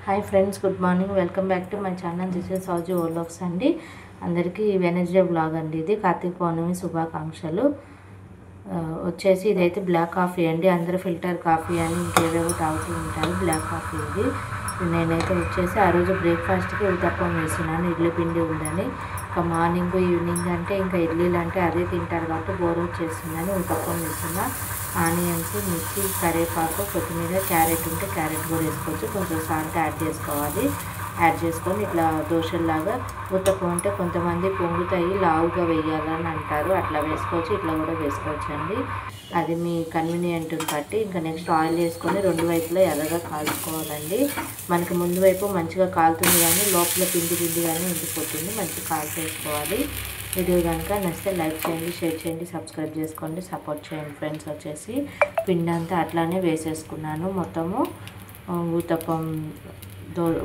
Hi friends, good morning. Welcome back to my channel. This is Sowji ఓలాక్స్ అండి. అందరికీ Wednesday blog అండి. ఇది కార్తీక పౌర్ణమి శుభాకాంక్షలు. వచ్చేసి ఇదైతే బ్లాక్ కాఫీ అండి. అందరూ ఫిల్టర్ కాఫీ అని ఇంకేవేవో తాగుతూ ఉంటారు. బ్లాక్ కాఫీ ఇది. నేనైతే వచ్చేసి ఆ రోజు బ్రేక్ఫాస్ట్కి ఉతప్పం వేస్తున్నాను. ఇడ్లీ పిండి ఉందని. ఇంకా మార్నింగ్ ఈవినింగ్ అంటే ఇంకా ఇడ్లీలు అంటే అదే తింటారు కాబట్టి బోర్ వచ్చేస్తుందని ఉతప్పం వేస్తున్నా. ఆనియన్స్, మిర్చి, కరివేపాకు, కొత్తిమీర, క్యారెట్ ఉంటే క్యారెట్ కూడా వేసుకోవచ్చు. కొంచెం సాల్ట్ యాడ్ చేసుకోవాలి. యాడ్ చేసుకొని ఇట్లా దోశల్లాగా ఉత్తప్పం అంటే కొంతమంది పొంగుతాయి లావుగా వేయాలని అంటారు. అట్లా వేసుకోవచ్చు, ఇట్లా కూడా వేసుకోవచ్చు అండి. అది మీ కన్వీనియంట్ బట్టి. ఇంకా నెక్స్ట్ ఆయిల్ వేసుకొని రెండు వైపులా ఎర్రగా కాల్చుకోవాలండి. మనకి ముందు వైపు మంచిగా కాలుతుంది కానీ లోపల పిండి కానీ ఉండిపోతుంది. మంచిగా కాల్చేసుకోవాలి. వీడియో కనుక నచ్చితే లైక్ చేయండి, షేర్ చేయండి, సబ్స్క్రైబ్ చేసుకోండి, సపోర్ట్ చేయండి ఫ్రెండ్స్. వచ్చేసి పిండి అంతా అట్లానే వేసేసుకున్నాను. మొత్తము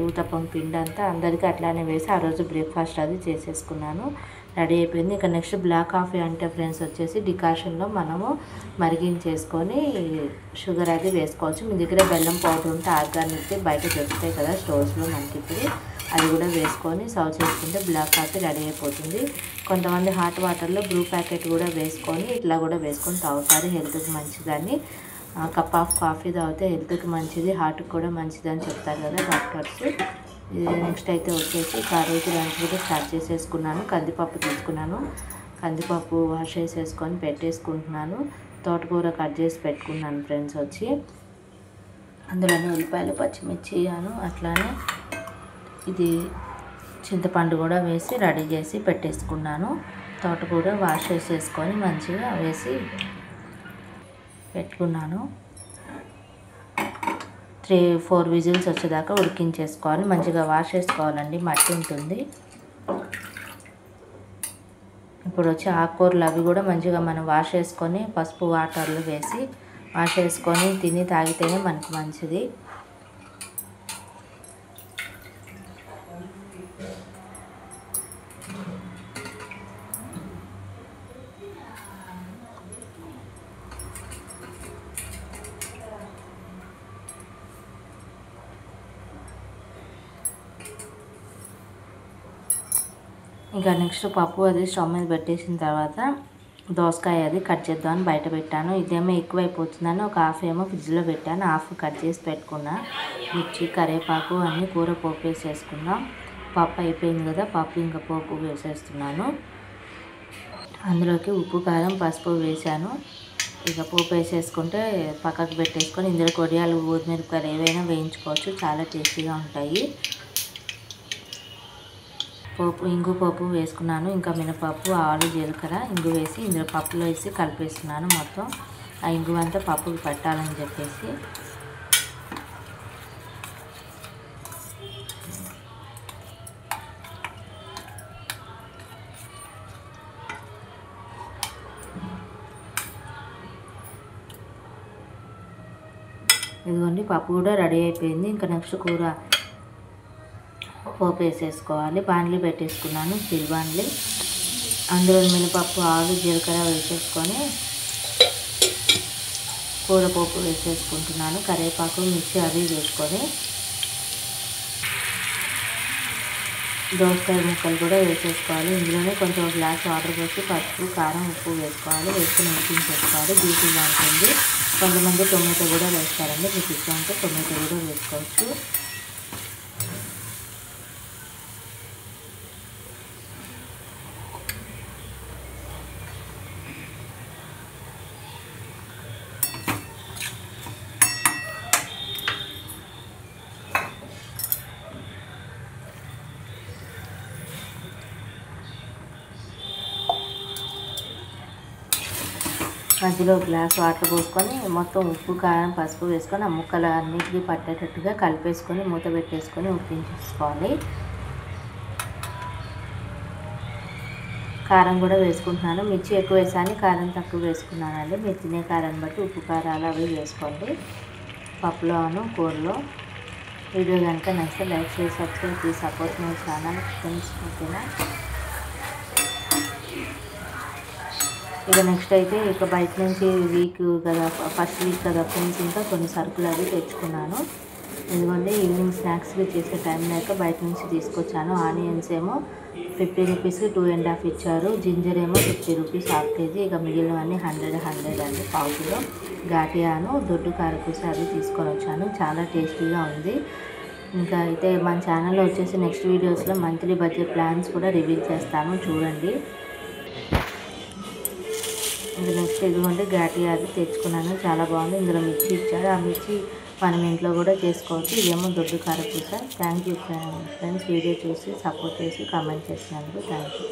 ఊతప్పం పిండి అంతా అందరికీ అట్లానే వేసి ఆ రోజు బ్రేక్ఫాస్ట్ అది చేసేసుకున్నాను. రెడీ అయిపోయింది. ఇక నెక్స్ట్ బ్లాక్ కాఫీ అంటే ఫ్రెండ్స్ వచ్చేసి డికాషన్లో మనము మరిగించేసుకొని షుగర్ అది వేసుకోవచ్చు. మీ దగ్గర బెల్లం పౌడర్ ఉంటే ఆర్గానిక్ బయట దొరుకుతాయి కదా స్టోర్స్లో మనకి, ఇప్పుడు అది కూడా వేసుకొని సర్వ్ చేసుకుంటే బ్లాక్ కాఫీ రెడీ అయిపోతుంది. కొంతమంది హాట్ వాటర్లో బ్రూ ప్యాకెట్ కూడా వేసుకొని ఇట్లా కూడా వేసుకొని తాగుతారు. హెల్త్కి మంచిదని. కప్ ఆఫ్ కాఫీ తాగితే హెల్త్కి మంచిది, హార్ట్కి కూడా మంచిది అని చెప్తారు కదా డాక్టర్స్. నెక్స్ట్ అయితే వచ్చేసి ఆ రోజు లంచ్ కూడా స్టార్ట్ చేసేసుకున్నాను. కందిపప్పు తీసుకున్నాను. కందిపప్పు వాష్ చేసేసుకొని పెట్టేసుకుంటున్నాను. తోటకూర కట్ చేసి పెట్టుకున్నాను ఫ్రెండ్స్. వచ్చి అందులోనే ఉల్లిపాయలు, పచ్చిమిర్చి అట్లానే ఇది చింతపండు కూడా వేసి రెడీ చేసి పెట్టేసుకున్నాను. తోటకూర వాష్ చేసేసుకొని మంచిగా వేసి పెట్టుకున్నాను. 3-4 విజిల్స్ వచ్చేదాకా ఉడికించేసుకోవాలి. మంచిగా వాష్ చేసుకోవాలండి, మట్టి ఉంటుంది. ఇప్పుడు వచ్చి ఆకుకూరలు అవి కూడా మంచిగా మనం వాష్ చేసుకొని పసుపు వాటర్లో వేసి వాష్ చేసుకొని తిని తాగితేనే మనకు మంచిది. ఇంకా నెక్స్ట్ పప్పు అది స్టవ్ మీద పెట్టేసిన తర్వాత దోసకాయ అది కట్ చేద్దామని బయట పెట్టాను. ఇదేమో ఎక్కువైపోతుందని ఒక హాఫ్ ఏమో ఫ్రిడ్జ్లో పెట్టాను. హాఫ్ కట్ చేసి పెట్టుకున్నా. మిర్చి, కరివేపాకు అన్నీ కూర పోపు వేసేసుకున్నాం. పప్పు అయిపోయింది కదా, పప్పు ఇంకా పోపు వేసేస్తున్నాను. అందులోకి ఉప్పు, కారం, పసుపు వేసాను. ఇక పోపు వేసేసుకుంటే పక్కకు పెట్టేసుకొని ఇందులో కొడియాలు, ఊరిమిరపకాయలు ఏవైనా వేయించుకోవచ్చు. చాలా టేస్టీగా ఉంటాయి. ఇంగు పోపు వేసుకున్నాను. ఇంకా మినపప్పు, ఆలు, జీలకర్ర, ఇంగు వేసి ఇందులో పప్పులో వేసి కలిపేస్తున్నాను. మొత్తం ఆ ఇంగు అంతా పప్పుకి పెట్టాలని చెప్పేసి ఇదిగోండి పప్పు కూడా రెడీ అయిపోయింది. ఇంకా నెక్స్ట్ కూర పోపు వేసేసుకోవాలి. బాండ్లీ పెట్టేసుకున్నాను, స్టీల్ బాండ్లీ. అందులో మినపప్పు, ఆలు, జీలకర్ర వేసేసుకొని కూర పోపు వేసేసుకుంటున్నాను. కరివేపాకు, మిర్చి అవి వేసుకొని దోసకాయ ముక్కలు కూడా వేసేసుకోవాలి. ఇందులోనే కొంచెం గ్లాస్ వాటర్ పోసి పసుపు, కారం, ఉప్పు వేసుకోవాలి. వేసుకొని ఉడికించేసుకోవాలి. జ్యూసీగా ఉంటుంది. కొంతమంది టొమాటో కూడా వేస్తారండి. మీకు ఇష్టం ఉంటే టొమాటో కూడా వేసుకోవచ్చు. మధ్యలో గ్లాస్ వాటర్ పోసుకొని మొత్తం ఉప్పు, కారం, పసుపు వేసుకొని ఆ ముక్కలు అన్నిటికీ పట్టేటట్టుగా కలిపేసుకొని మూత పెట్టేసుకొని ఉడికించేసుకోవాలి. కారం కూడా వేసుకుంటున్నాను. మిర్చి ఎక్కువ వేసాను, కారం తక్కువ వేసుకున్నానండి. మీరు తినే కారాన్ని బట్టి ఉప్పు, కారాలు అవి వేసుకోండి పప్పులోను కూరలో. వీడియో కనుక నచ్చితే లైక్ చేసి సబ్స్క్రైబ్ చేసి సపోర్ట్ మై ఛానల్ ఫ్రెండ్స్. ఓకేనా? ఇక నెక్స్ట్ అయితే ఇక బయట నుంచి వీక్ కదా, ఫస్ట్ వీక్ కదా ఫ్రెండ్స్, ఇంకా కొన్ని సరుకులు అవి తెచ్చుకున్నాను. ఇదిగోండి ఈవినింగ్ స్నాక్స్కి చేసే టైం లేక బయట నుంచి తీసుకొచ్చాను. ఆనియన్స్ ఏమో 50 రూపీస్కి 2.5 ఇచ్చారు. జింజర్ ఏమో 50 రూపీస్ హాఫ్ కేజీ. ఇక మిగిలినవన్నీ 100 అండి పావు కిలో. గాటియాను దొడ్డు కారపూస అవి తీసుకొని వచ్చాను. చాలా టేస్టీగా ఉంది. ఇంకా అయితే మన ఛానల్లో వచ్చేసి నెక్స్ట్ వీడియోస్లో మంత్లీ బడ్జెట్ ప్లాన్స్ కూడా రివీల్ చేస్తాను, చూడండి. ఇంకా నెక్స్ట్ ఇదిగోండి గాటియా అది తెచ్చుకున్నాను, చాలా బాగుంది. ఇందులో మిర్చి ఇచ్చారు, ఆ మిర్చి మనం ఇంట్లో కూడా చేసుకోవచ్చు. ఇదేమో దొడ్డు కారపూస. థ్యాంక్ యూ ఫ్రెండ్స్, వీడియో చూసి సపోర్ట్ చేసి కామెంట్ చేసినందుకు థ్యాంక్ యూ.